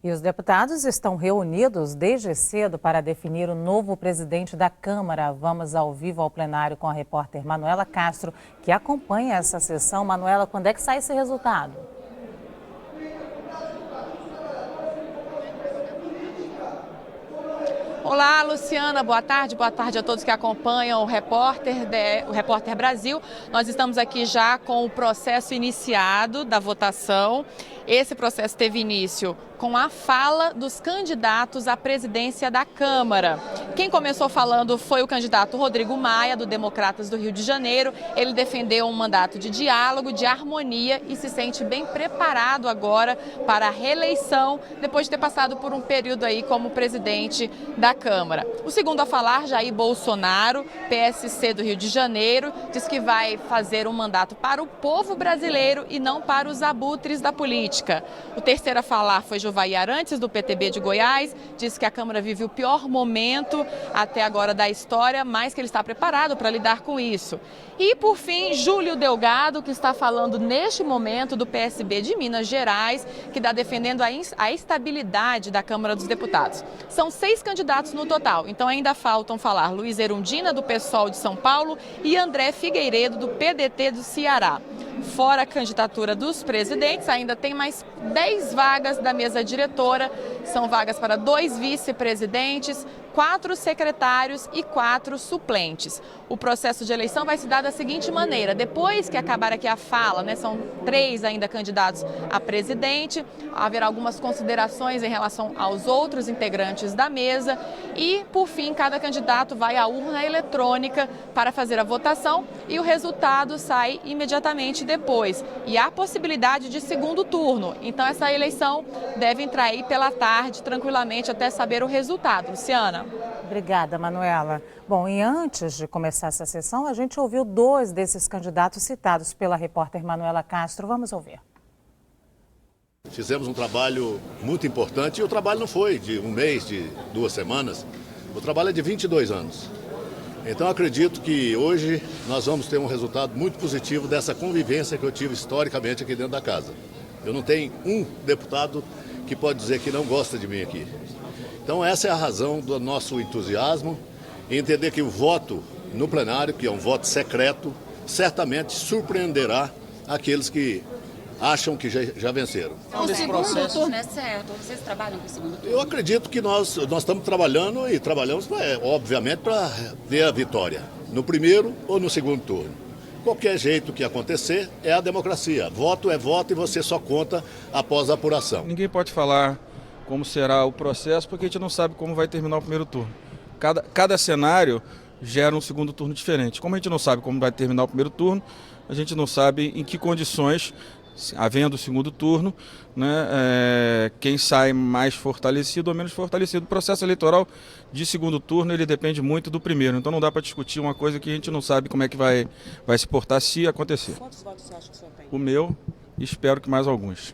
E os deputados estão reunidos desde cedo para definir o novo presidente da Câmara. Vamos ao vivo ao plenário com a repórter Manuela Castro, que acompanha essa sessão. Manuela, quando é que sai esse resultado? Olá, Luciana, boa tarde a todos que acompanham o Repórter Brasil. Nós estamos aqui já com o processo iniciado da votação. Esse processo teve início com a fala dos candidatos à presidência da Câmara. Quem começou falando foi o candidato Rodrigo Maia, do Democratas do Rio de Janeiro. Ele defendeu um mandato de diálogo, de harmonia e se sente bem preparado agora para a reeleição, depois de ter passado por um período aí como presidente da Câmara. O segundo a falar, Jair Bolsonaro, PSC do Rio de Janeiro, diz que vai fazer um mandato para o povo brasileiro e não para os abutres da política. O terceiro a falar foi Jovair Arantes, do PTB de Goiás, disse que a Câmara vive o pior momento até agora da história, mas que ele está preparado para lidar com isso. E, por fim, Júlio Delgado, que está falando neste momento do PSB de Minas Gerais, que está defendendo a estabilidade da Câmara dos Deputados. São 6 candidatos no total, então ainda faltam falar Luiz Erundina, do PSOL de São Paulo, e André Figueiredo, do PDT do Ceará. Fora a candidatura dos presidentes, ainda tem mais 10 vagas da mesa diretora. São vagas para 2 vice-presidentes, 4 secretários e 4 suplentes. O processo de eleição vai se dar da seguinte maneira: depois que acabar aqui a fala, são 3 ainda candidatos a presidente, haverá algumas considerações em relação aos outros integrantes da mesa e, por fim, cada candidato vai à urna eletrônica para fazer a votação e o resultado sai imediatamente depois. E há possibilidade de segundo turno, então essa eleição deve entrar aí pela tarde, tranquilamente, até saber o resultado. Luciana. Obrigada, Manuela. Bom, e antes de começar essa sessão, a gente ouviu 2 desses candidatos citados pela repórter Manuela Castro. Vamos ouvir. Fizemos um trabalho muito importante e o trabalho não foi de um mês, de 2 semanas. O trabalho é de 22 anos. Então acredito que hoje nós vamos ter um resultado muito positivo dessa convivência que eu tive historicamente aqui dentro da casa. Eu não tenho um deputado que pode dizer que não gosta de mim aqui. Então essa é a razão do nosso entusiasmo e entender que o voto no plenário, que é um voto secreto, certamente surpreenderá aqueles que acham que já venceram. O segundo turno é certo? Vocês trabalham com o segundo turno? Eu acredito que nós estamos trabalhando e trabalhamos, obviamente, para ter a vitória, no primeiro ou no segundo turno. Qualquer jeito que acontecer é a democracia. Voto é voto e você só conta após a apuração. Ninguém pode falar como será o processo, porque a gente não sabe como vai terminar o primeiro turno. Cada cenário gera um segundo turno diferente. Como a gente não sabe como vai terminar o primeiro turno, a gente não sabe em que condições, havendo o segundo turno, quem sai mais fortalecido ou menos fortalecido. O processo eleitoral de segundo turno, ele depende muito do primeiro. Então não dá para discutir uma coisa que a gente não sabe como é que vai se portar se acontecer. Quantos votos você acha que o senhor tem? O meu, espero que mais alguns.